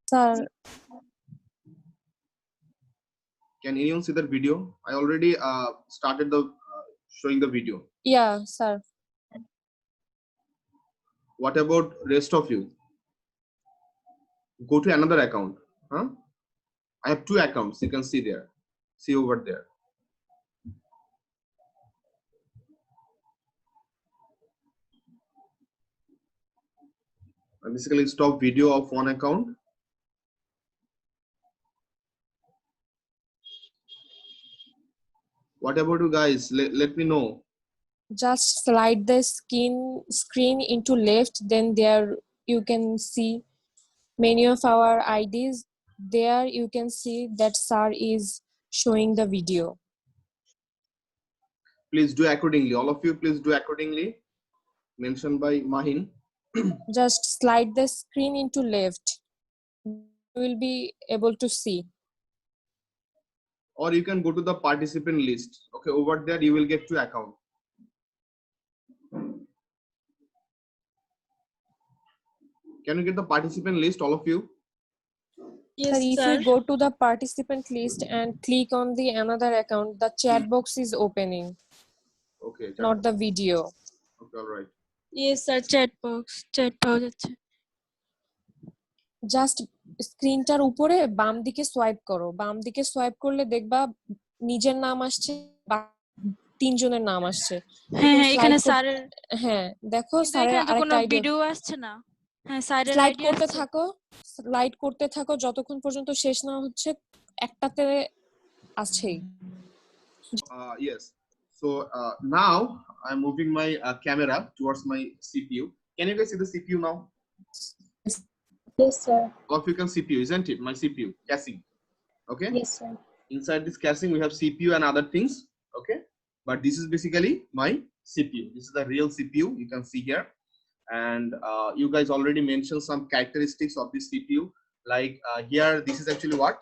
Sir, Can anyone see that video? I already started the showing the video. yeah, sir. What about rest of you? Go to another account. Huh? I have 2 accounts. You can see there. See over there. I basically stop video of one account. What about you guys? Let me know. Just slide the screen into left, then there you can see many of our IDs. There you can see that sir is showing the video. Please do accordingly. All of you, please do accordingly. Mentioned by Mahin. Just slide the screen into left. You will be able to see. Or you can go to the participant list. Okay, over there you will get 2 accounts. Can you get the participant list, all of you? Yes, sir, if you go to the participant list and click on the another account, the chat box is opening. Okay. Not the video. Okay, all right. Yes, sir. Chat box. Just স্ক্রিনটার উপরে বাম দিকে swipe করো, বাম দিকে swipe করলে দেখবা নিজের নাম আসছে, 3 জনের নাম আসছে। হ্যাঁ এখানে স্যারের, হ্যাঁ দেখো স্যারের আরেকটা আইডি ভিডিও আসছে না। হ্যাঁ স্যারের স্লাইড আইডি করতে আসছে। থাকো, স্লাইড করতে থাকো যতক্ষণ পর্যন্ত শেষ না হচ্ছে, একটাতে আছেই। Yes. So now I'm moving my camera towards my CPU. Can you guys see the CPU now? Yes, sir. All of you can CPU, isn't it? My CPU caching. Okay. Yes, sir. Inside this caching we have CPU and other things. Okay. But this is basically my CPU. This is the real CPU. You can see here. And you guys already mentioned some characteristics of this CPU. Like here, this is actually what?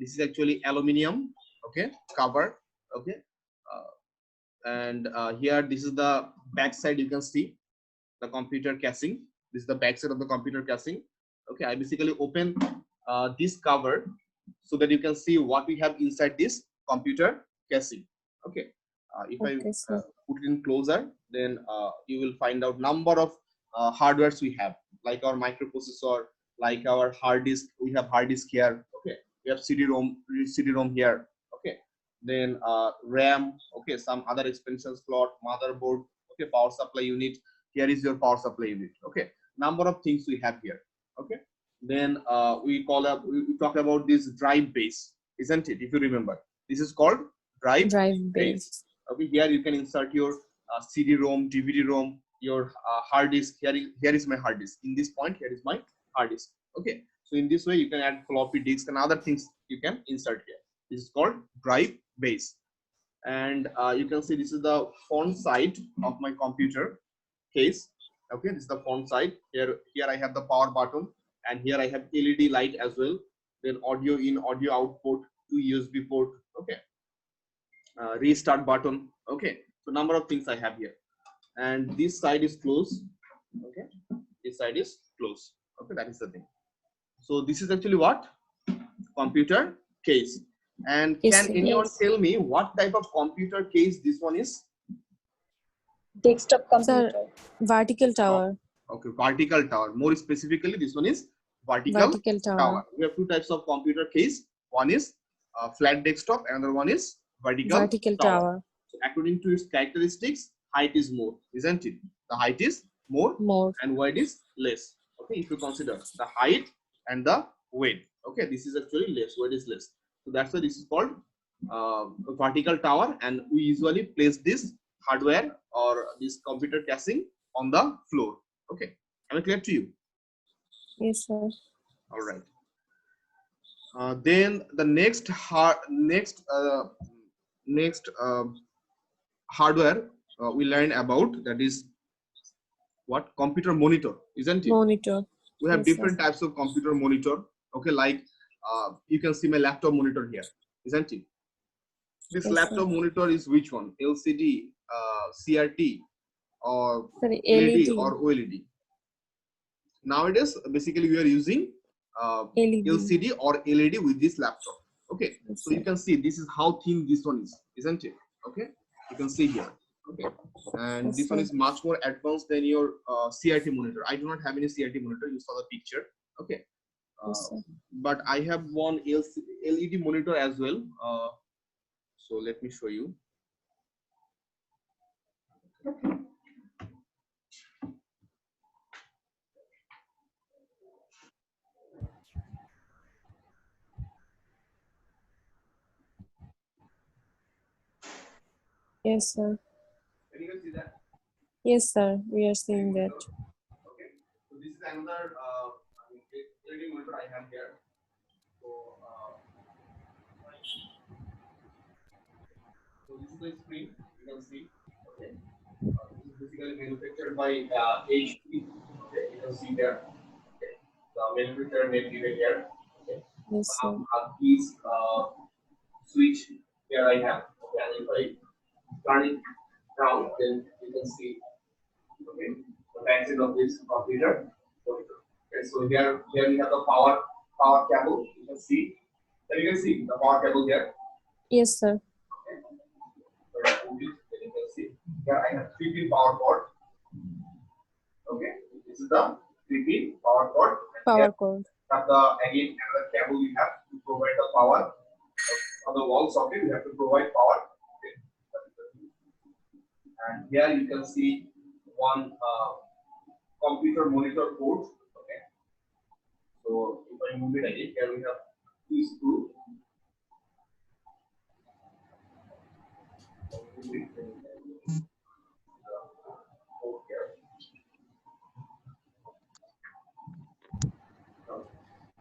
This is actually aluminium. Okay. Cover. Okay. And here, this is the back side. You can see the computer caching. This is the back side of the computer caching. Okay, I basically open this cover so that you can see what we have inside this computer caching. Okay, if I put it in closer, then you will find out number of hardwares we have, like our microprocessor, like our hard disk. We have hard disk here. Okay, we have CD-ROM here. Okay, then RAM. Okay, some other expansion slot, motherboard. Okay, power supply unit. Here is your power supply unit. Okay, number of things we have here. Okay, then we talk about this drive base, isn't it? If you remember, this is called drive base. Okay, here you can insert your CD-ROM, DVD-ROM, your hard disk. Here is my hard disk. In this point, here is my hard disk. Okay, so in this way you can add floppy disk and other things you can insert here. This is called drive base. And you can see this is the front side of my computer case. Okay, this is the front side. Here I have the power button, and here I have LED light as well. Then audio in, audio out port, 2 USB port. Okay, restart button. Okay, so number of things I have here. And this side is closed. Okay, this side is closed. Okay, that is the thing. So this is actually what? Computer case. And can anyone tell me what type of computer case this one is? Desktop computer. Sir, vertical tower. Okay, vertical tower. More specifically, this one is vertical tower. We have 2 types of computer case. One is flat desktop, another one is vertical tower. So according to its characteristics, height is more, isn't it? The height is more and weight is less. Okay, if you consider the height and the weight. Okay, this is actually less, weight is less. So that's why this is called vertical tower, and we usually place this hardware or this computer caching on the floor. Okay, am I clear to you? Yes, sir. All right. Then the next hardware we learn about, that is what? Computer monitor, isn't it? Monitor. We have different types of computer monitor. Okay, like you can see my laptop monitor here, isn't it? This laptop monitor is which one? LCD, CRT, or LED or OLED? Nowadays, basically we are using LED. LCD or LED with this laptop. Okay, Yes, so you sir. can see this is how thin this one is, isn't it? Okay, you can see here. Okay, and Yes, this one sir. is much more advanced than your CRT monitor. I do not have any CRT monitor. You saw the picture. Okay, Yes, sir. but I have one LED monitor as well. So let me show you. Yes, sir. Can you guys see that? Yes, sir. We are seeing that. Okay, so this is another LED monitor I have here. So, so this is the screen. You can see. Okay, this is basically manufactured by HP. Okay, you can see there. Okay, the manufacturer name given here. Okay, Yes, sir. this switch here I have. Okay, and if I turn it down, then you can see. Okay, the backside of this computer. Okay, so here we have the power cable. You can see. Then you can see the power cable here. Yes, sir. Okay. So you can see here I have 3-pin power cord. Okay, this is the 3-pin power cord. Power cord. Have the again another cable we have to provide the power. On the wall socket we have to provide power. Okay. And here you can see one computer monitor port. Okay, so if I move it again, here we have 2 screws.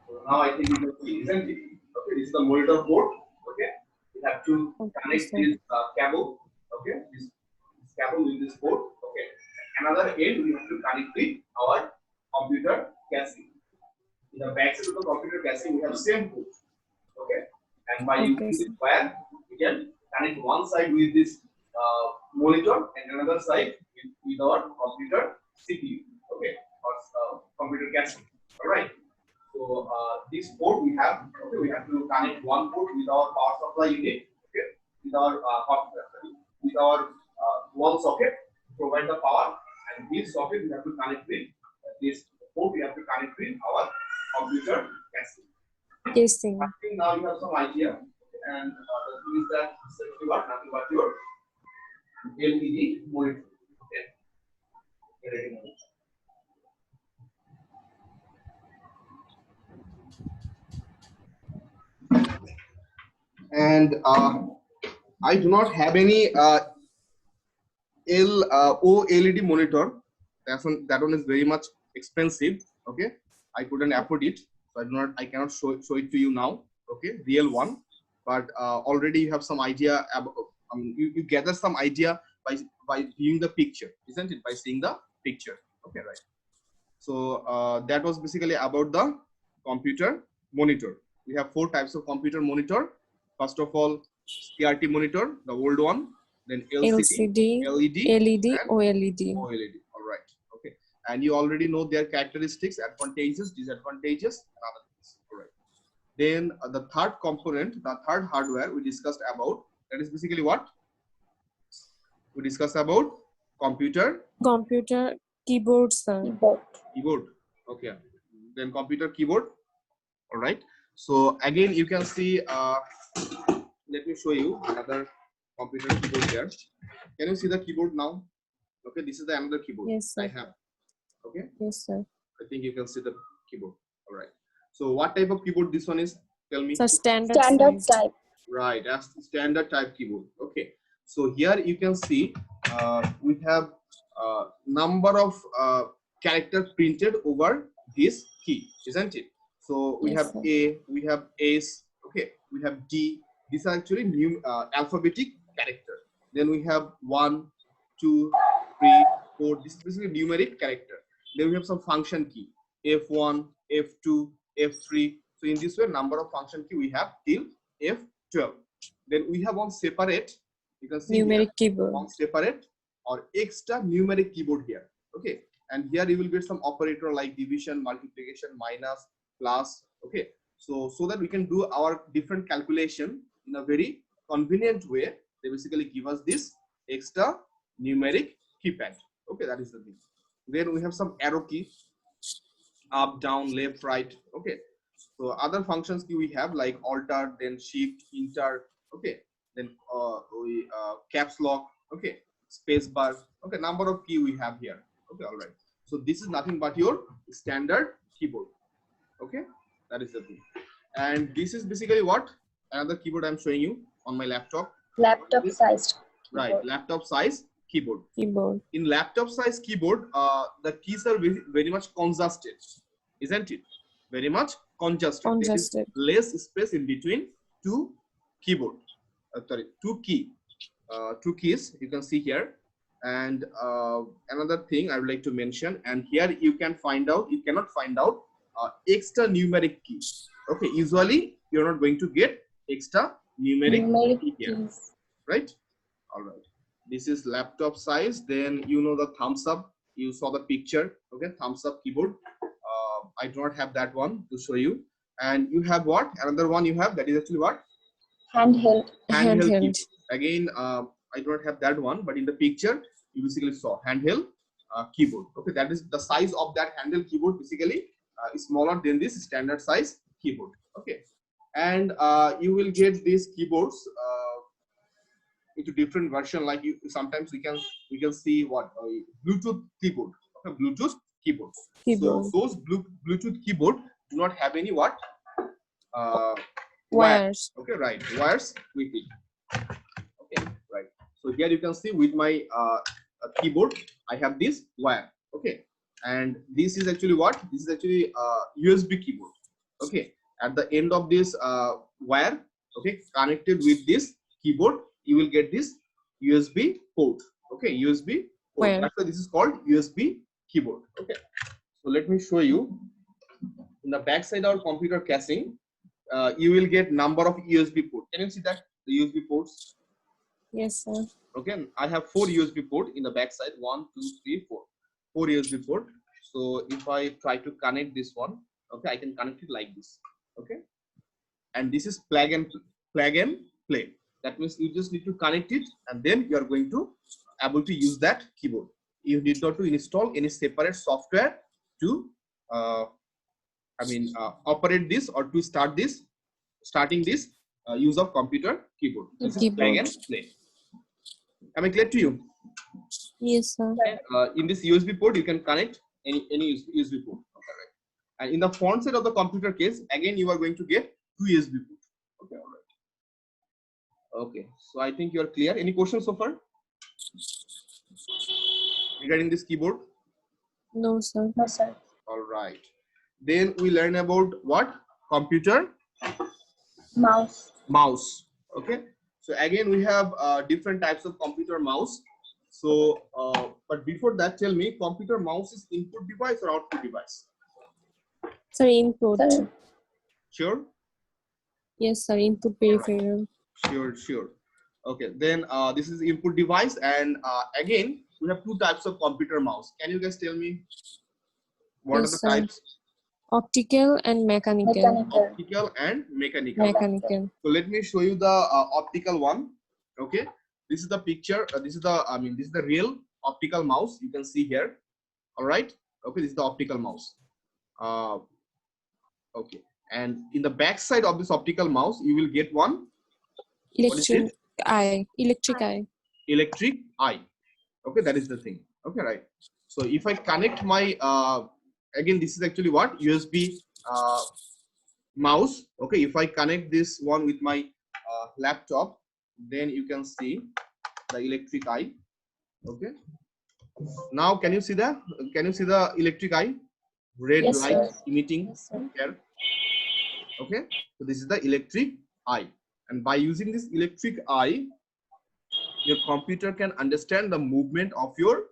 So now I think you can see, isn't it? Okay, this is the monitor port. Okay, we have to connect this cable. Okay, this cable with this port. Okay, another end we have to connect with our computer casing. In the backside of the computer casing, we have same port. Okay, and by using this wire, we can connect one side with this monitor and another side with our computer CPU. Okay, or computer casing. All right. So this port we have. Okay, we have to connect one port with our power supply unit. Okay, with our wall socket to provide the power, and this socket we have to connect with this port. We have to connect with our computer casing. Yes, sir. I think now you have some idea, and the thing is that you are nothing but your LED monitor. Okay. LED monitor. And I do not have any OLED monitor. That one is very much expensive. Okay, I couldn't afford it, so I cannot show it to you now. Okay, real one, but already you have some idea about. You gather some idea by viewing the picture, isn't it? By seeing the picture. Okay, right. So that was basically about the computer monitor. We have 4 types of computer monitor. First of all, CRT monitor, the old one, then LCD, LED, and OLED. OLED. All right. Okay. And you already know their characteristics, advantages, disadvantages, and other things. All right. Then the third component, the third hardware we discussed about, that is basically what? We discussed about computer Keyboard, sir. keyboard. Okay. Then computer keyboard. All right. So again, you can see. Let me show you another computer keyboard here. Can you see the keyboard now? Okay, this is the another keyboard Yes, sir. I have. Okay. Yes, sir. I think you can see the keyboard. All right. So what type of keyboard this one is? Tell me. So standard size. type. Right, that's the standard type keyboard. Okay. So here you can see we have number of characters printed over this key, isn't it? So we Yes, have sir. A, we have S, okay, we have D. These are actually new alphabetic character. Then we have 1, 2, 3, 4. This is basically numeric character. Then we have some function key, F1, F2, F3. So in this way, number of function key we have till F12. Then we have one separate, you can see Numeric here, keyboard. one separate or extra numeric keyboard here. Okay, and here you will get some operator like division, multiplication, minus, plus, Okay, so that we can do our different calculation in a very convenient way, they basically give us this extra numeric keypad. Okay, that is the thing. Then we have some arrow key, up, down, left, right. Okay, so other functions key we have like alter, then shift, enter. Okay, then caps lock. Okay, space bar. Okay, number of key we have here. Okay, all right. So this is nothing but your standard keyboard. Okay, that is the thing. And this is basically what another keyboard I'm showing you on my laptop. Laptop sized. Right, laptop size keyboard. Keyboard. In laptop size keyboard, the keys are very much congested, isn't it? Very much congested. Congested. There is less space in between two keyboard. Two keys you can see here. And another thing I would like to mention, and here you cannot find out extra numeric keys. Okay, usually you're not going to get extra numeric key here, keys. right? All right. This is laptop size. Then you know the thumbs up. You saw the picture. Okay, thumbs up keyboard. I do not have that one to show you. And you have what? Another one you have, that is actually what? Handheld. Keyboard. Again, I do not have that one, but in the picture you basically saw handheld keyboard. Okay, that is the size of that handheld keyboard. Basically, is smaller than this standard size keyboard. Okay, and you will get these keyboards into different version. Like sometimes we can see what Bluetooth keyboard. Okay, Bluetooth keyboard. So those Bluetooth keyboard do not have any what Wires. Okay, right, wires with it. Okay, right. So here you can see with my keyboard, I have this wire. Okay, and this is actually what? This is actually USB keyboard. Okay, at the end of this wire, okay, connected with this keyboard, you will get this USB port. Okay, USB port. Where? That's why this is called USB keyboard. Okay, so let me show you. In the back side of our computer casing, you will get number of USB ports. Can you see that? The USB ports. Yes, sir. Okay, I have 4 USB port in the back side. 1, 2, 3, 4. 4 USB port. So if I try to connect this one, okay, I can connect it like this. Okay, and this is plug and play. That means you just need to connect it, and then you are going to able to use that keyboard. You need not to install any separate software to operate this or to starting this use of computer keyboard. This is plug and play. Am I clear to you? Yes, sir. In this USB port, you can connect any USB port. Okay, right. And in the front side of the computer case, again you are going to get 2 USB ports. Okay, all right. Okay, so I think you are clear. Any questions so far regarding this keyboard? No, sir. No, sir. All right. Then we learn about what? Computer mouse. Okay. So again, we have different types of computer mouse. So, but before that, tell me, computer mouse is input device or output device? Sir, input. Sir. Sure. Yes, sir. Input peripheral. Sure. Okay. Then this is input device, and again, we have 2 types of computer mouse. Can you guys tell me what Yes, are the sir. types? Optical and mechanical. Optical and mechanical. So let me show you the optical one. Okay, this is the picture. This is the real optical mouse. You can see here. All right. Okay, this is the optical mouse. Okay, and in the back side of this optical mouse, you will get one Electric eye. Electric eye. Okay, that is the thing. Okay, right. So if I connect my again, this is actually what? USB mouse. Okay, if I connect this one with my laptop, then you can see the electric eye. Okay, now can you see the electric eye? Red Yes, light sir. emitting Yes, sir. here. Okay, so this is the electric eye, and by using this electric eye, your computer can understand the movement of your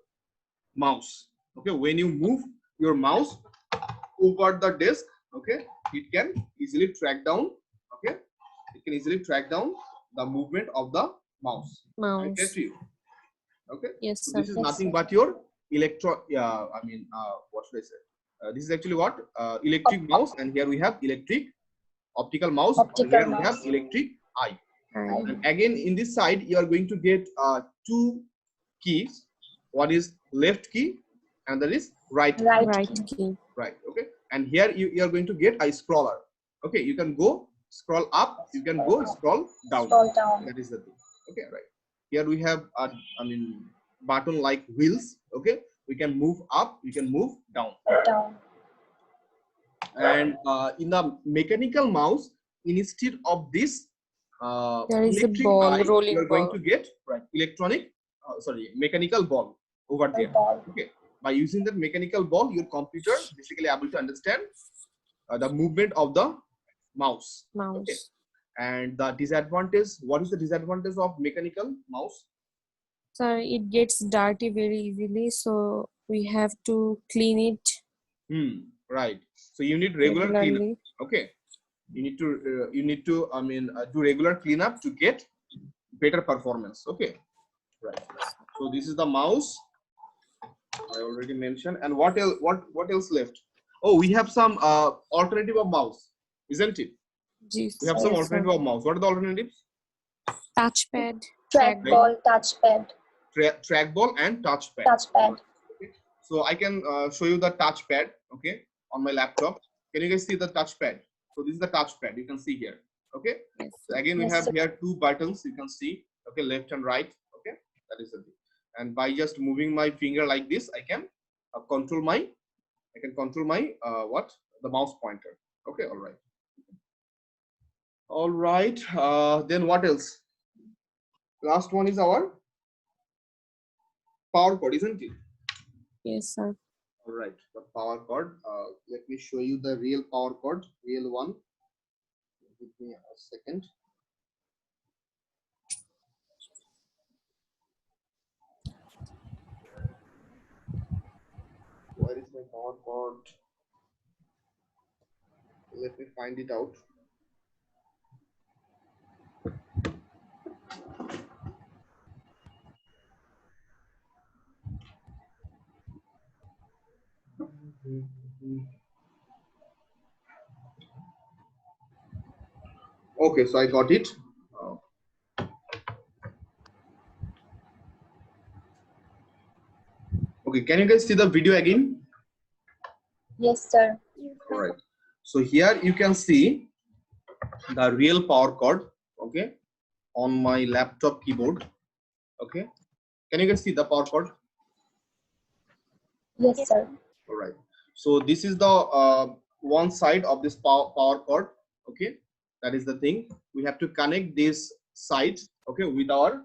mouse. Okay, when you move your mouse over the desk, okay, it can easily track down. Okay, it can easily track down the movement of the mouse. I get to you. Okay. Yes, So sir. this is nothing but your what should I say? This is actually what? Electric mouse, and here we have optical mouse. Optical Here we mouse. have electric eye. And And again, in this side, you are going to get two keys. One is left key, and that is right key. right key. key. Right. Okay. And here you are going to get a scroller. Okay. You can go scroll up. You can go scroll down. Scroll down. That is the thing. Okay. Right. Here we have button like wheels. Okay. We can move up. We can move down. Down. And in the mechanical mouse, instead of this There is a electric ball, eye, rolling you are going ball. to get mechanical ball over there. Ball. Okay. By using that mechanical ball, your computer basically able to understand the movement of the mouse. Mouse. Okay. And the disadvantage, what is the disadvantage of mechanical mouse? So it gets dirty very easily, so we have to clean it Right. So you need regular cleanup. regularly. Okay. You need to do regular cleanup to get better performance. Okay. Right. So this is the mouse. I already mentioned. And what else? What else left? Oh, we have some alternative of mouse, isn't it? Yes, We have some yes, alternative sir. of mouse. What are the alternatives? Touchpad. Trackball, touchpad. Trackball and touchpad. Touchpad. Okay. So I can show you the touchpad. Okay, on my laptop. Can you guys see the touchpad? So this is the touchpad. You can see here. Okay. Yes. So again, we Yes, have sir. here two buttons. You can see. Okay, left and right. Okay, that is the thing. And by just moving my finger like this, I can control my. The mouse pointer. Okay, all right. All right. Then what else? Last one is our power cord, isn't it? Yes, sir. All right, the power cord. Let me show you the real power cord, real one. Give me a second. Where is my power cord? Let me find it out. Okay, so I got it. Okay, can you guys see the video again? Yes, sir. All right. So here you can see the real power cord. Okay, on my laptop keyboard. Okay, can you guys see the power cord? Yes, sir. All right. So this is the one side of this power cord. Okay, that is the thing. We have to connect this side. Okay, with our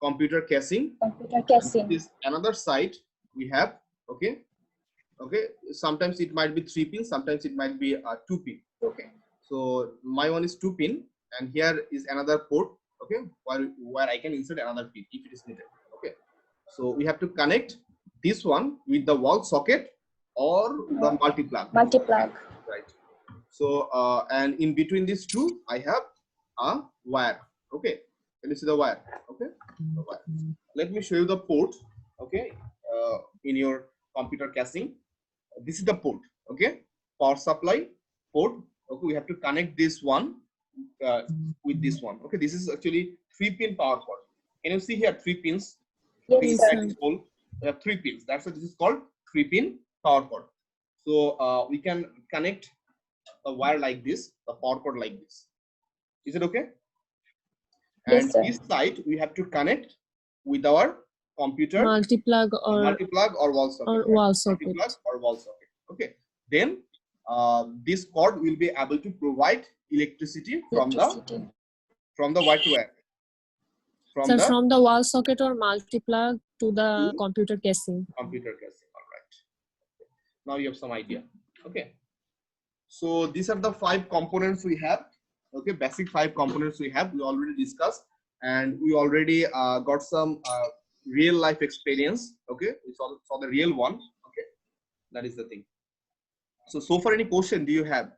computer casing. Computer And casing. this another side we have. Okay. Okay. Sometimes it might be 3 pins. Sometimes it might be 2 pin. Okay. So my one is 2 pin, and here is another port. Okay, where I can insert another pin if it is needed. Okay. So we have to connect this one with the wall socket or the multi-plug. Multi-plug. Right. So and in between these two, I have a wire. Okay. Can you see the wire? Okay. The wire. Let me show you the port. Okay. In your computer casing, this is the port. Okay. Power supply port. Okay. We have to connect this one with this one. Okay. This is actually 3-pin power cord. Can you see here 3 pins? Yes, Inside sir. this hole, we have 3 pins. That's why this is called 3-pin power cord. So we can connect a wire like this, the power cord like this. Is it okay? Yes, And sir. this side we have to connect with our computer Multi-plug or multi-plug or wall socket. wall socket. Multi-plug or wall socket. Okay. Then this cord will be able to provide electricity from Electricity. the white wire. So from the wall socket or multi-plug to the To- computer casing. Computer casing. All right. Now you have some idea. Okay. So these are the 5 components we have. Okay, basic 5 components we have. We already discussed, and we already got some real life experience. Okay, we saw the real one. Okay, that is the thing. So far, any question do you have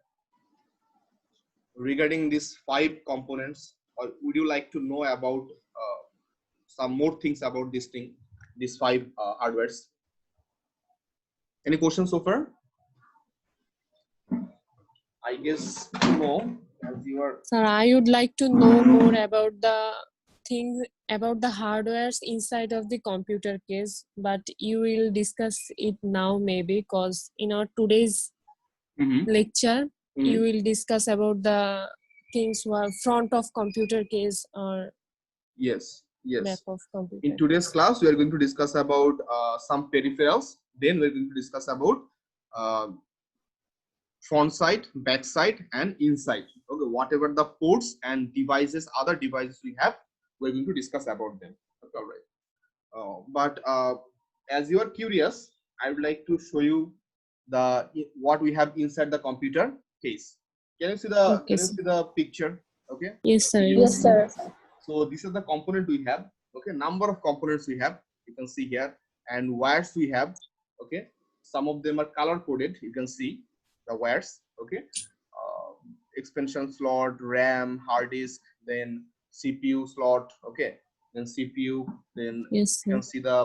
regarding these 5 components, or would you like to know about some more things about this thing, these 5 hardwares? Any questions so far? I guess you know, as you are. Sir, I would like to know more about the things about the hardwares inside of the computer case, but you will discuss it now maybe because in our today's Mhm, lecture you mhm. will discuss about the things were front of computer case or Yes, back yes. of In computer today's case. class, we are going to discuss about some peripherals. Then we're going to discuss about uh, front side, back side, and inside. Okay, whatever the ports and devices, other devices we have, we're going to discuss about them. Okay, all right. But as you are curious, I would like to show you the what we have inside the computer case. Can you see the Okay, sir. picture? Okay. Yes, sir. You, Yes, Yes, sir. sir. so this is the component we have. Okay, number of components we have. You can see here, and wires we have. Okay, some of them are color coded. You can see the wires. Okay, expansion slot, RAM, hard disk, then CPU slot. Okay, then CPU, then Yes, you sir. can see the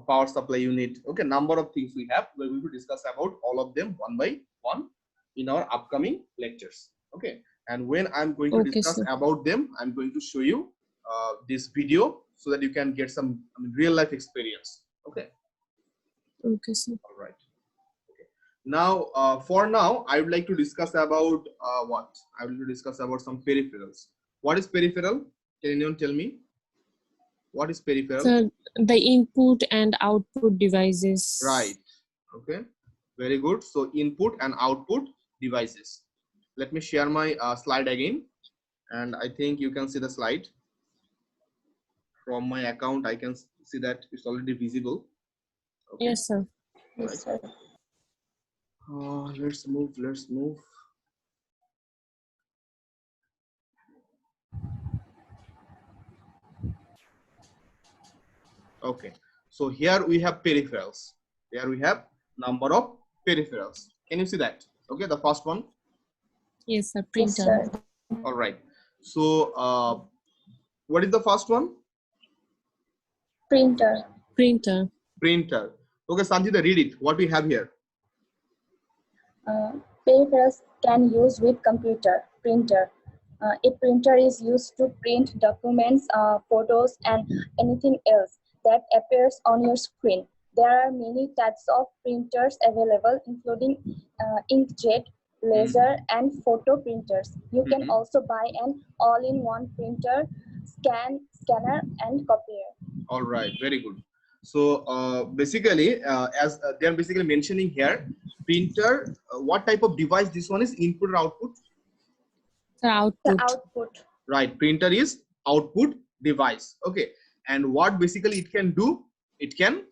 power supply unit. Okay, number of things we have. We're going to discuss about all of them one by one in our upcoming lectures. Okay, and when I'm going to Okay, discuss sir. about them, I'm going to show you this video so that you can get some real life experience. Okay, Okay, sir. all right. Now, for now, I would like to discuss about what? I will discuss about some peripherals. What is peripheral? Can anyone tell me? What is peripheral? So the input and output devices. Right. Okay. Very good. So input and output devices. Let me share my slide again. And I think you can see the slide. From my account, I can see that it's already visible. Okay. Yes, sir. All Yes, right. sir. Let's move. Let's move. Okay. So here we have peripherals. Here we have number of peripherals. Can you see that? Okay. The first one. Yes, sir. Yes, Printer. sir. All right. So what is the first one? Printer. Printer. Printer. Okay, Sanjita, read it. What we have here? Peripherals can use with computer. Printer. A printer is used to print documents, photos, and anything else that appears on your screen. There are many types of printers available, including inkjet, laser, and photo printers. You can also buy an all-in-one printer, scanner, and copier. All right, very good. So basically, as they are basically mentioning here, printer. What type of device this one is? Input or output? The The output. output. Right. Printer is output device. Okay. And what basically it can do? It can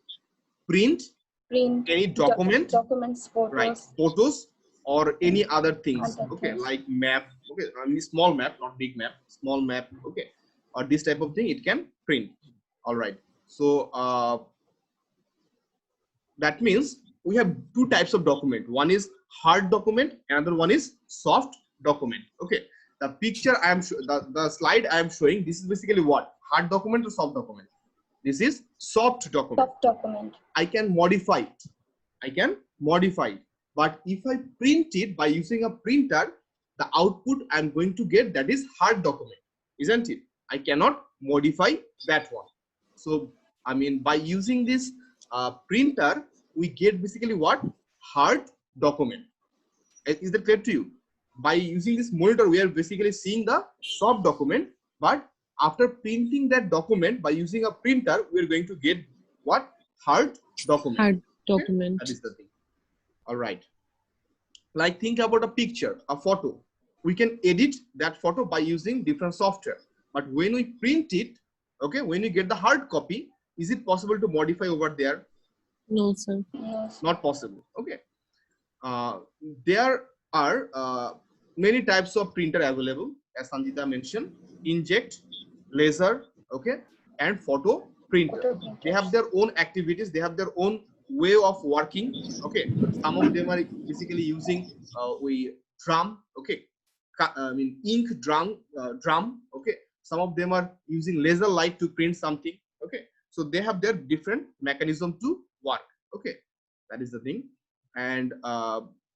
print Print any document, documents, right? photos, Photos or any other things. other Okay, things. like map. Okay, I mean small map, not big map. Small map. Okay, or this type of thing it can print. All right. So that means we have two types of document. One is hard document, another one is soft document. Okay, the picture I am the slide I am showing, this is basically what? Hard document or soft document? This is soft document. Soft document. I can modify it. I can modify it. But if I print it by using a printer, the output I'm going to get, that is hard document, isn't it? I cannot modify that one. So I mean, by using this printer, we get basically what? Hard document. Is that clear to you? By using this monitor, we are basically seeing the soft document, but after printing that document by using a printer, we are going to get what? Hard document. Hard Okay? document. That is the thing. All right. Like think about a picture, a photo. We can edit that photo by using different software. But when we print it, okay, when we get the hard copy, is it possible to modify over there? No, sir. Yes. Not possible. Okay. There are many types of printer available, as Sanjita mentioned: inkjet, laser, okay, and photo printer. Photo They have printers. their own activities. They have their own way of working. Okay, some of them are basically using we drum. Okay, I mean ink drum. Okay, some of them are using laser light to print something. Okay, so they have their different mechanism to work. Okay, that is the thing. And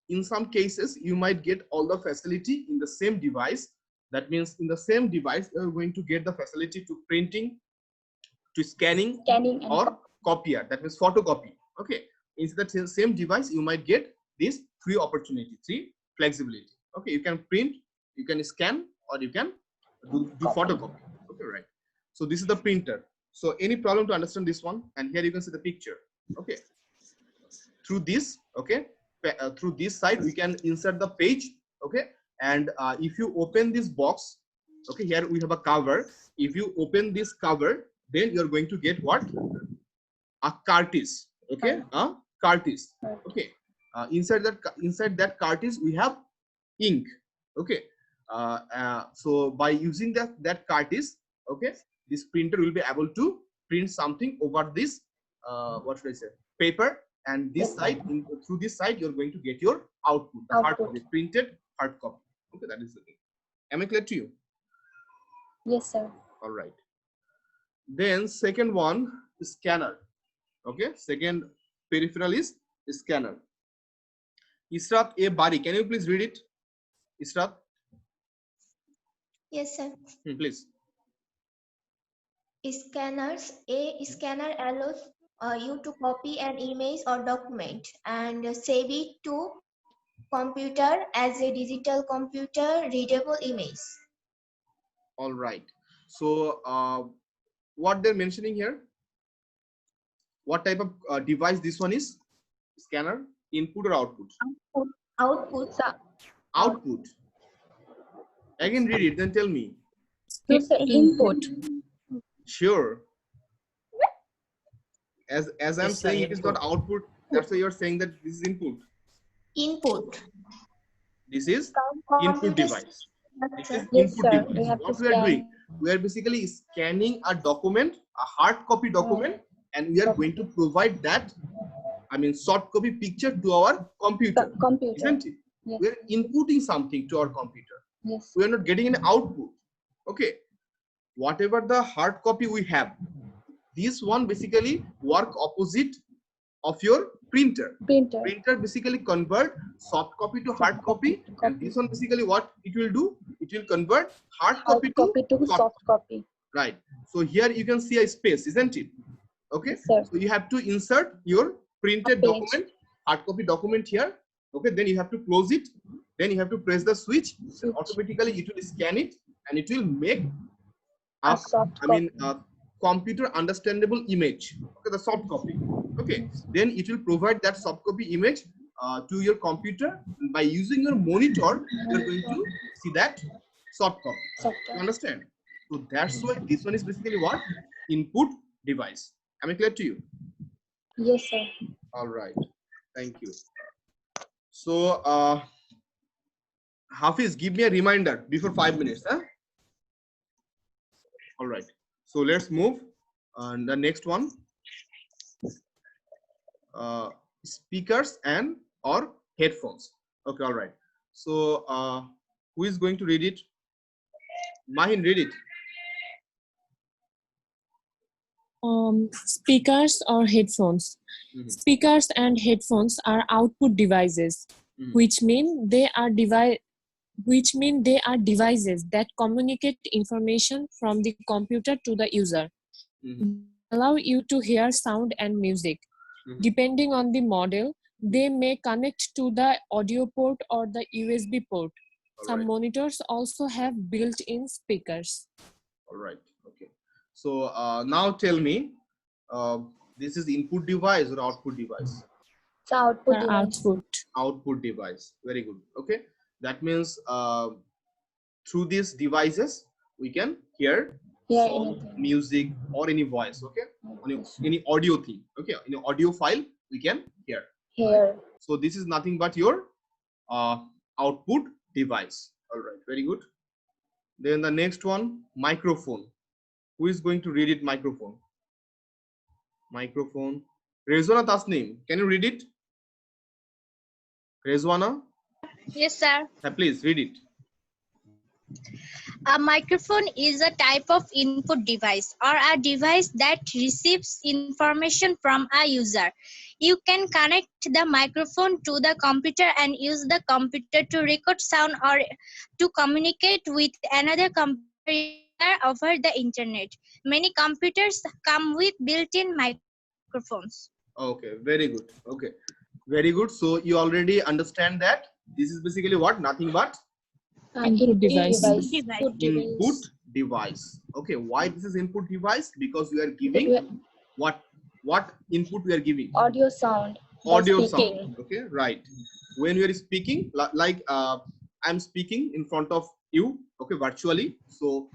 in some cases, you might get all the facility in the same device. That means in the same device, you're going to get the facility to printing, to scanning, Scanning and or copier. That means photocopy. Okay. In the same device, you might get this three opportunity, three flexibility. Okay. You can print, you can scan, or you can do photocopy. Okay, right. So this is the printer. So any problem to understand this one? And here you can see the picture. Okay. Through this, okay, through this side, we can insert the page. Okay. And if you open this box, okay, here we have a cover. If you open this cover, then you're going to get what? A cartridge. Okay, a cartridge. Okay. Inside that cartridge, we have ink. Okay. So by using that cartridge, okay, this printer will be able to print something over this what should I say, paper, and this side, through this side, you're going to get your output, the hard copy, printed hard copy. Okay, that is the thing. Am I clear to you? Yes, sir. All right. Then second one is scanner. Okay, second peripheral is scanner. Israt A. Bari, can you please read it? Israt? Yes, sir. Please. Scanners. A scanner allows you to copy an image or document and save it to computer as a digital computer readable image. All right. So what they're mentioning here? What type of device this one is? Scanner, input or output? Output. Output. Again, read it, then tell me. Input. Sure. As I'm Yes, sir, saying, it is not input. output. That's why you're saying that this is input. Input. This is input device. This is Yes, input sir. device. We have What to we are scan. doing, we are basically scanning a document, a hard copy document, and we are going to provide that, I mean, soft copy picture to our computer. Computer. Isn't it? Yes. We are inputting something to our computer. Yes. We are not getting an output. Okay. Whatever the hard copy we have, this one basically work opposite of your printer. Printer. Printer basically convert soft copy to hard copy, and this one basically what it will do? It will convert hard copy to soft copy. right. So here you can see a space, isn't it? Okay. Yes, sir. So you have to insert your printed Page. document, hard copy document here. Okay. Then you have to close it. Then you have to press the switch. Switch. Automatically it will scan it, and it will make A soft I mean, computer understandable image. Okay, the soft copy. Okay, then it will provide that soft copy image to your computer. By using your monitor, you're going to see that soft copy. Soft You understand? So that's why this one is basically what? Input device. Am I clear to you? Yes, sir. All right. Thank you. So, Hafiz, give me a reminder before 5 minutes. Huh? All right. So let's move on the next one. Speakers and or headphones. Okay. All right. So who is going to read it? Mahin, read it. Speakers or headphones. Mhm. Speakers and headphones are output devices, Mhm. which mean they are devices that communicate information from the computer to the user. Mhm. Allow you to hear sound and music. Mhm. Depending on the model, they may connect to the audio port or the USB port. All Some right. monitors also have built-in speakers. All right. Okay. So now tell me, this is input device or output device? It's output Or device. output. Output device. Very good. Okay. That means through these devices we can hear Hear sound, anything. music, or any voice. Okay. Any audio thing. Okay. In an audio file we can hear. Here. So this is nothing but your output device. All right. Very good. Then the next one, microphone. Who is going to read it? Microphone. Microphone. Rezwana Tasnim, can you read it? Rezwana, Yes, sir. please read it. A microphone is a type of input device or a device that receives information from a user. You can connect the microphone to the computer and use the computer to record sound or to communicate with another computer user over the internet. Many computers come with built-in microphones. Okay, very good. Okay, very good. So you already understand that this is basically what? Nothing but Input device. input device. Okay, why this is input device? Because we are giving what input we are giving? Audio sound. Audio speaking. sound. Okay, right. When we are speaking, like I'm speaking in front of you, okay, virtually. So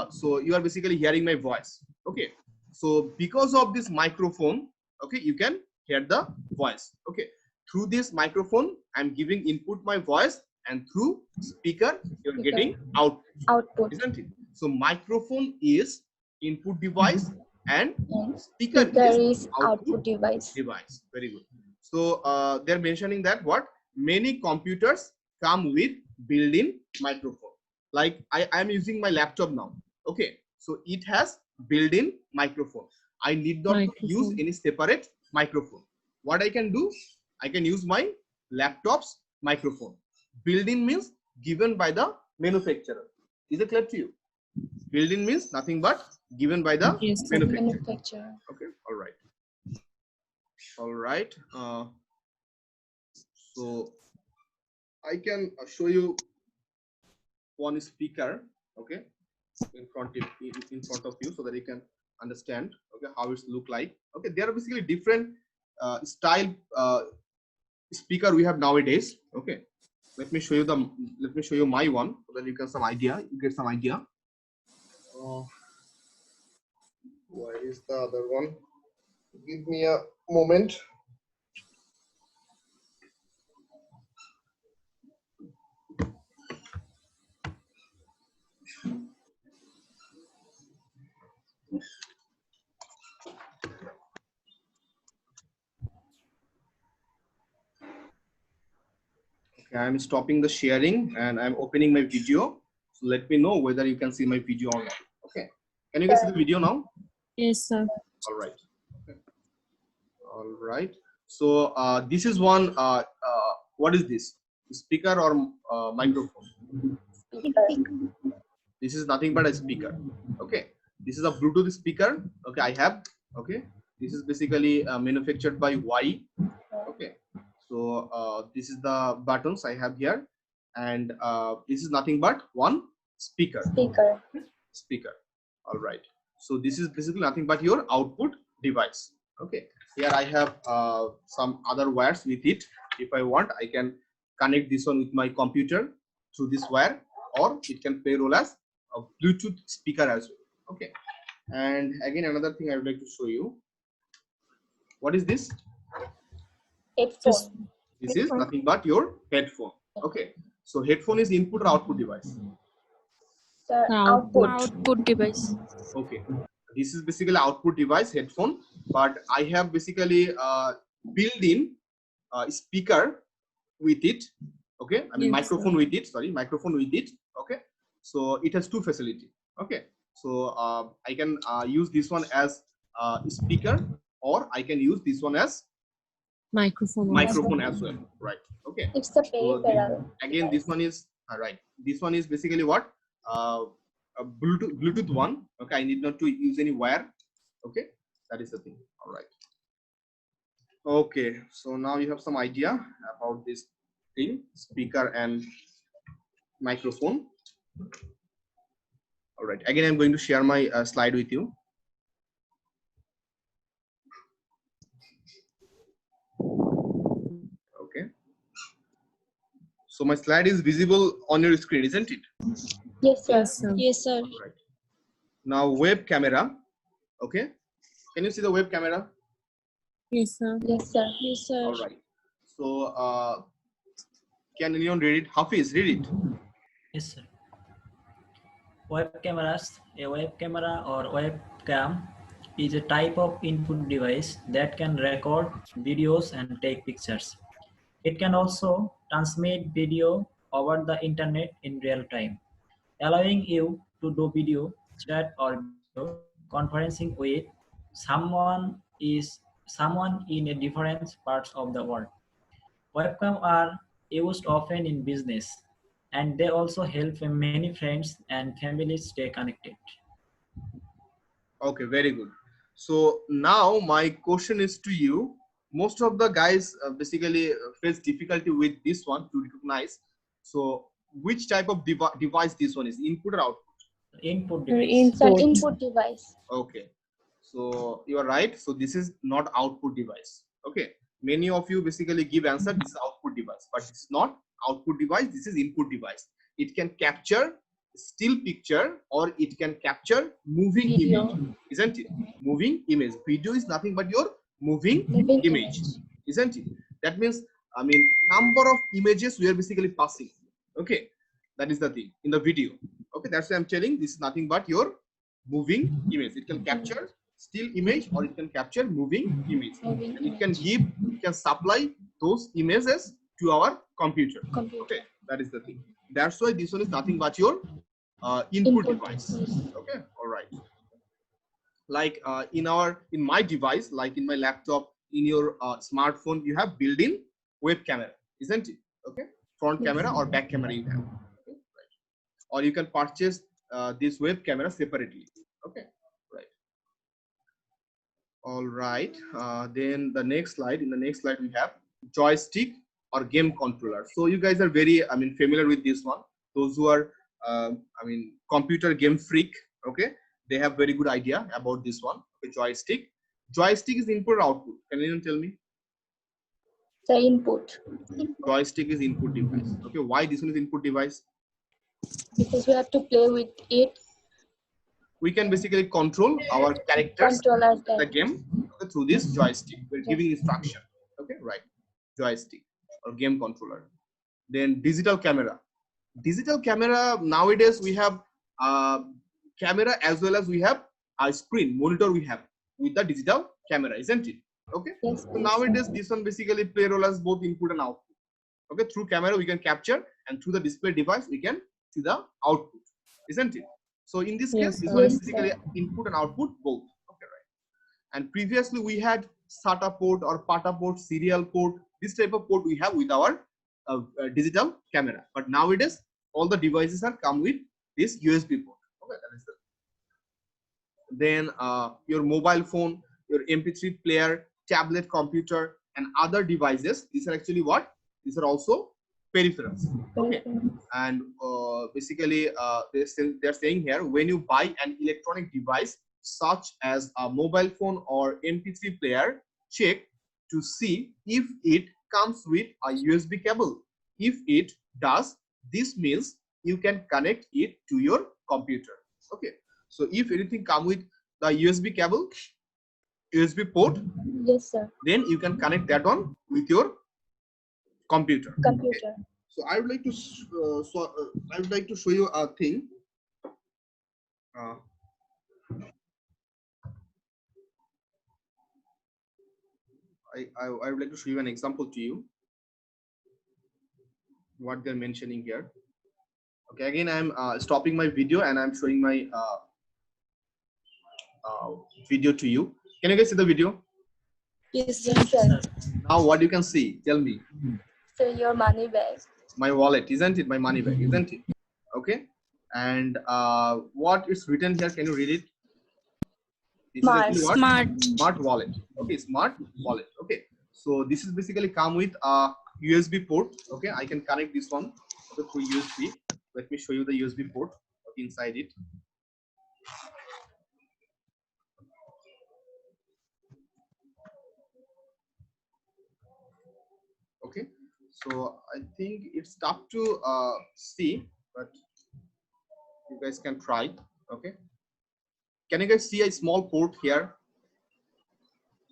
so you are basically hearing my voice. Okay, so because of this microphone, okay, you can hear the voice. Okay, through this microphone I'm giving input my voice, and through speaker you're getting output, isn't it? So microphone is input device and speaker is output device. Very good. So they're mentioning that what many computers come with built-in microphone. Like I am using my laptop now. Okay, so it has built-in microphone. I need not use any separate microphone. What I can do, I can use my laptop's microphone. Built-in means given by the manufacturer. Is it clear to you? Built-in means nothing but given by the manufacturer. Okay, all right. All right. So I can show you one speaker, okay, in front of you, so that you can understand, okay, how it's look like. Okay, there are basically different style speaker we have nowadays. Okay, let me show you my one, so that you get some idea. Where is the other one? Give me a moment. Okay, I'm stopping the sharing and I'm opening my video. So let me know whether you can see my video or not. Okay, can you guys see the video now? Yes, sir. All right. Okay. All right. So this is one. What is this? Speaker or microphone? This is nothing but a speaker. Okay. This is a Bluetooth speaker. Okay, I have. Okay. This is basically manufactured by Y. Okay. So this is the buttons I have here, and this is nothing but one speaker. Speaker. All right. So this is basically nothing but your output device. Okay. Here I have some other wires with it. If I want, I can connect this one with my computer through this wire, or it can play role as a Bluetooth speaker as well. Okay. And again, another thing I would like to show you. What is this? Headphone. This is nothing but your headphone. Okay. So headphone is input or output device? Output device. Okay. This is basically output device, headphone, but I have basically built-in speaker with it. Okay. I mean microphone with it. Sorry, microphone with it. Okay. So it has two facility. Okay. So I can use this one as speaker, or I can use this one as microphone as well. Right. Okay. It's the peripheral. Again, this one is right. This one is basically what? A Bluetooth one. Okay, I need not to use any wire. Okay, that is the thing. All right. Okay, so now you have some idea about this thing, speaker and microphone. All right. Again, I'm going to share my slide with you. Okay. So my slide is visible on your screen, isn't it? Yes, sir. Yes, sir. Yes, sir. All right. Now web camera. Okay. Can you see the web camera? Yes, sir. Yes, sir. Yes, sir. All right. So can anyone read it? Hafiz, read it. Yes, sir. Web cameras. A web camera or webcam is a type of input device that can record videos and take pictures. It can also transmit video over the internet in real time, allowing you to do video chat or video conferencing with someone someone in a different parts of the world. Webcams are used often in business, and they also help many friends and families stay connected. Okay, very good. So now my question is to you. Most of the guys basically face difficulty with this one to recognize. So which type of device this one is, input or output? Input Your device. It's an input. input device. Okay, so you are right. So this is not output device. Okay, many of you basically give answer this is output device, but it's not output device. This is input device. It can capture still picture or it can capture moving Video. image, isn't it? Moving image. Video is nothing but your moving Moving image, isn't it? That means, I mean, number of images we are basically passing. Okay, that is the thing in the video. Okay, that's why I'm telling this is nothing but your moving image. It can capture still image or it can capture moving image, Moving and it can image. give, it can supply those images to our computer. Computer. Okay, that is the thing. That's why this one is nothing but your input device. Okay, all right. Like in my device, like in my laptop, in your smartphone, you have built-in web camera, isn't it? Okay, front camera or back camera you have. Okay, right. Or you can purchase this web camera separately. Okay, right. All right. Then the next slide. In the next slide, we have joystick or game controller. So you guys are very, I mean, familiar with this one. Those who are, I mean, computer game freak. Okay, they have very good idea about this one. Okay, joystick. Joystick is input or output. Can anyone tell me? The input. Joystick is input device. Okay, why this one is input device? Because we have to play with it. We can basically control our characters Controller in the game, okay, through this joystick. We're giving instruction. Okay, right. Joystick or game controller. Then digital camera. Digital camera, nowadays we have camera as well as we have a screen monitor we have with the digital camera, isn't it? Okay. Yes. So nowadays this one basically play role as both input and output. Okay, through camera we can capture and through the display device we can see the output, isn't it? So in this Yes, case, this sir. one is Yes, basically sir. input and output both. Okay, right. And previously we had SATA port or PATA port, serial port. This type of port we have with our digital camera. But nowadays all the devices are come with this USB port. Okay, that is the. Then your mobile phone, your MP3 player, tablet computer, and other devices. These are actually what? These are also peripherals. Okay. And basically they're saying here, when you buy an electronic device such as a mobile phone or MP3 player, check to see if it comes with a USB cable. If it does, this means you can connect it to your computer. Okay, so if anything come with the USB cable, USB port, Yes, sir. then you can connect that one with your computer. Computer. So I would like to I would like to show you a thing. I would like to show you an example to you. What they're mentioning here. Okay, again I'm stopping my video and I'm showing my video to you. Can you guys see the video? Yes, Yes, sir. Now what you can see? Tell me. So your money bag. My wallet, isn't it? My money bag, isn't it? Okay. And what is written here? Can you read it? This Smart. is actually what? smart. Smart wallet. Okay, smart wallet. Okay. So this is basically come with a USB port. Okay, I can connect this one through USB. Let me show you the USB port inside it. Okay, so I think it's tough to see, but you guys can try. Okay, can you guys see a small port here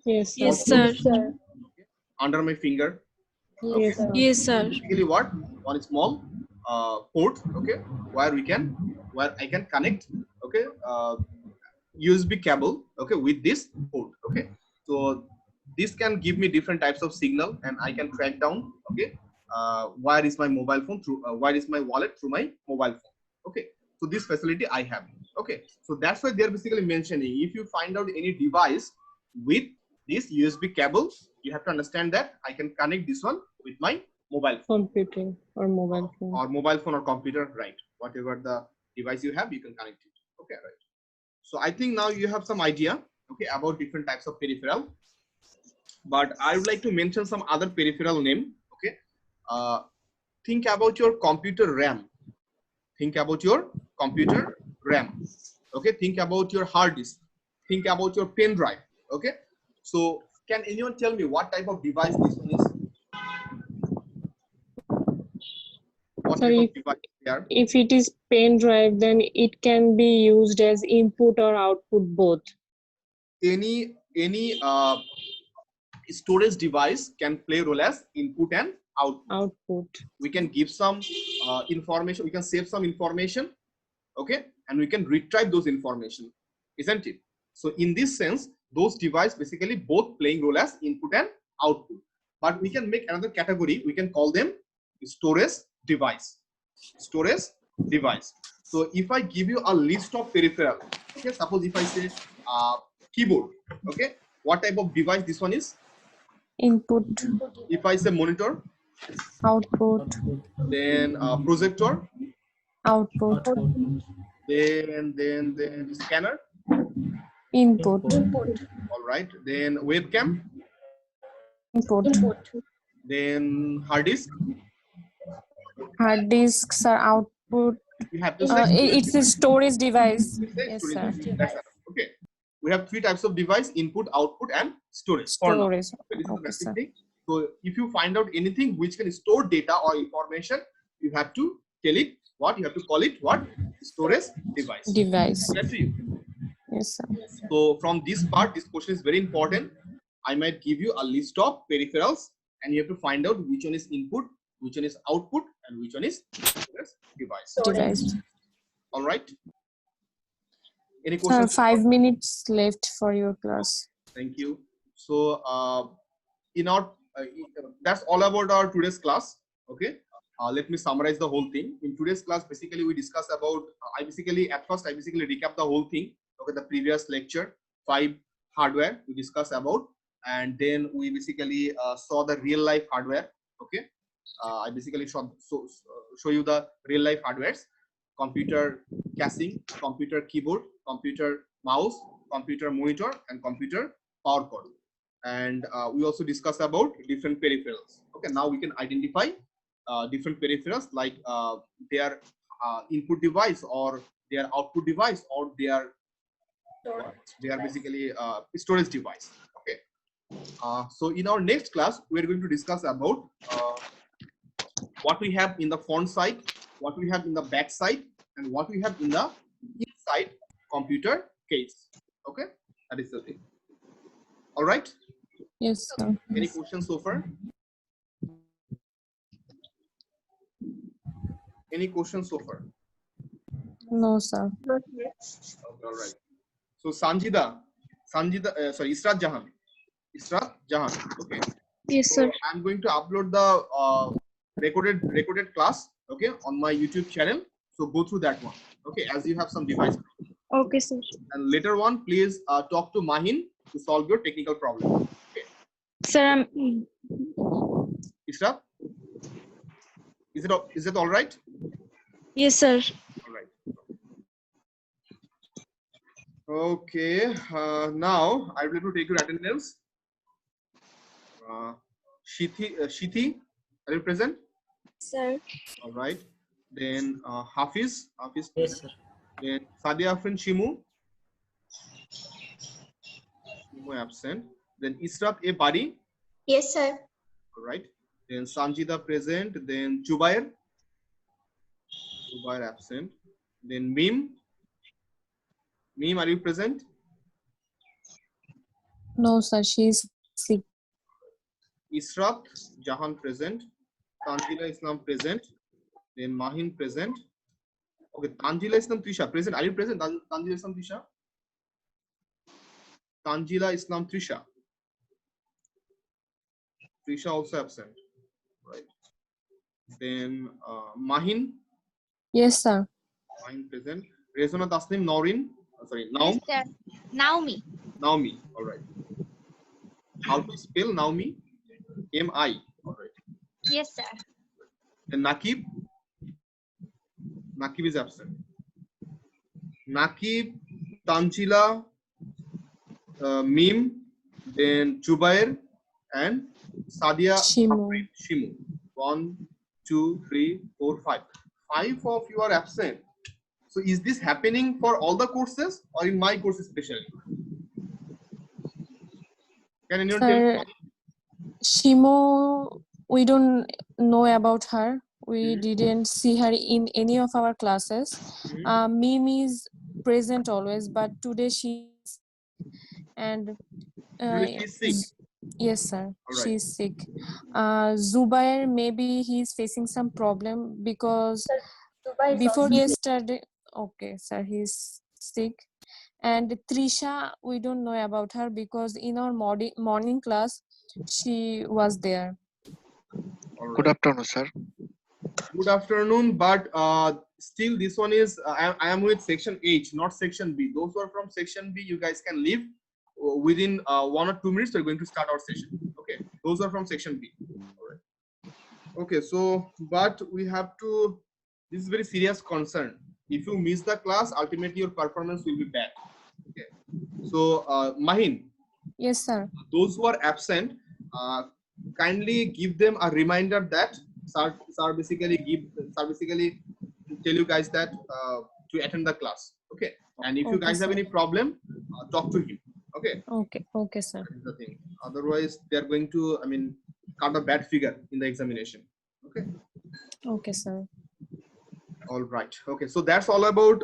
Yes, sir. Yes, sir. Yes, sir. under my finger? Yes, sir. Yes, sir. Basically what? One small port, okay, where I can connect, okay, USB cable, okay, with this port. Okay, so this can give me different types of signal and I can track down, okay, where is my mobile phone through where is my wallet through my mobile phone. Okay, so this facility I have. Okay, so that's why they're basically mentioning, if you find out any device with this USB cable, you have to understand that I can connect this one with my mobile phone. Computer or mobile phone. Or mobile phone or computer, right? Whatever the device you have, you can connect it. Okay, right. So I think now you have some idea, okay, about different types of peripheral. But I would like to mention some other peripheral name. Okay, think about your computer RAM. Think about your computer RAM. Okay, think about your hard disk. Think about your pen drive. Okay, so can anyone tell me what type of device this one is? What type of device they are? If it is pen drive, then it can be used as input or output both. Any storage device can play role as input and output. We can give some information, we can save some information, okay, and we can retrieve those information, isn't it? So in this sense, those devices basically both playing role as input and output. But we can make another category, we can call them storage device. Storage device. So if I give you a list of peripheral, okay, suppose if I say keyboard, okay, what type of device this one is? Input. If I say monitor, Output. then projector, Output. then scanner, Input. all right, then webcam, Input. then hard disk. Hard disks are output. We have to say It's a storage device. yes, Yes, sir. That's okay. We have three types of device: input, output, and storage. For now. Storage. So this is the Okay, basic sir. thing. So if you find out anything which can store data or information, you have to tell it what you have to call it what? Storage device. Device. Clear to you? Yes, sir. So from this part, this question is very important. I might give you a list of peripherals, and you have to find out which one is input, which one is output, and which one is storage device. Device. All right. Any Sir, questions? 5 minutes left for your class. Thank you. So in our that's all about our today's class. Okay. Let me summarize the whole thing. In today's class, basically we discuss about. I basically recap the whole thing. Okay, the previous lecture 5 hardware we discussed about, and then we basically saw the real life hardware. Okay. I basically show you the real life hardwares: computer casing, computer keyboard, computer mouse, computer monitor, and computer power cord. And we also discussed about different peripherals. Okay, now we can identify different peripherals like their input device or their output device or their basically storage device. Okay. So in our next class, we are going to discuss about what we have in the front side, what we have in the back side, and what we have in the inside computer case. Okay, that is the thing. All right. Yes, sir. Any questions so far? Any questions so far? No, sir. Okay, all right. So Sanjida, Israt Jahan. Okay. Yes, So sir. I'm going to upload the recorded class. Okay, on my YouTube channel. So go through that one. Okay, as you have some device. Okay, sir. And later on, please talk to Mahin to solve your technical problem. Okay. Sir, Israt, is it all right? yes, sir. All right. Okay. Now I will have to take your attendance. Shithi, are you present? Sir. All right. Then Hafiz. Yes, sir. Then Sadia Afrin Shimu absent. Then Israt A Bari. Yes, sir. All right. Then Sanjida present. Then Jubair absent. Then Mim, are you present? No, sir. She's sick. Israt Jahan present. Tanjila Islam present. Then Mahin present. Okay, Tanjila Islam Trisha present. Are you present? Tanjila Islam Trisha? Tanjila Islam Trisha. Trisha also absent. Right. Then Mahin. Yes, sir. Mahin present. Rezona Tasnim Naurin. Sorry, Naum. Yes, sir. Naomi. Naomi. All right. how to spell Naomi? M-I. All right. Yes, sir. And Nakib? Nakib is absent. Nakib, Tanchila, Mim, then Jubair, and Sadia Shimu. Afrin, Shimu. 1, 2, 3, 4, 5. 5 of you are absent. So is this happening for all the courses or in my course especially? Can anyone tell me? Sir, Shimo, we don't know about her. We didn't see her in any of our classes. Mim is present always, but today she's and Today she is sick. yes, sir. Alright. She's sick. Zubair, maybe he's facing some problem because Dubai is before also yesterday. Okay, sir, he's sick. And Trisha, we don't know about her because in our morning class, she was there. All Good right. afternoon, sir. Good afternoon, but still this one is I am with section H, not section B. Those who are from section B, you guys can leave within 1 or 2 minutes. We're going to start our session. Okay, those are from section B. All right. Okay, so but we have to. This is very serious concern. If you miss the class, ultimately your performance will be bad. Okay. So Mahin, Yes, sir. those who are absent, kindly give them a reminder that sir basically tell you guys that to attend the class. Okay. And if you Okay, guys have sir. any problem, talk to him. Okay. Okay, okay, sir. That is the thing. Otherwise, they are going to, I mean, cut a bad figure in the examination. Okay. Okay, sir. All right. Okay. So that's all about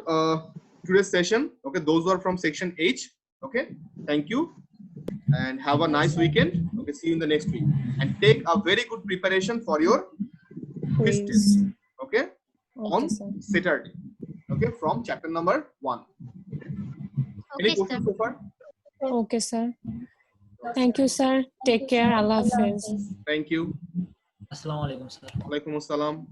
today's session. Okay. Those who are from section H. Okay. Thank you. And have a nice weekend. Okay. See you in the next week. And take a very good preparation for your quiz test. Please. Okay. Okay, On sir. Saturday. Okay. From chapter number 1. Any Okay, questions sir. so far? Okay, sir. Thank you, sir. Take care. Allah Hafiz. Thank you. Assalamu alaikum, sir. Alaikum assalam.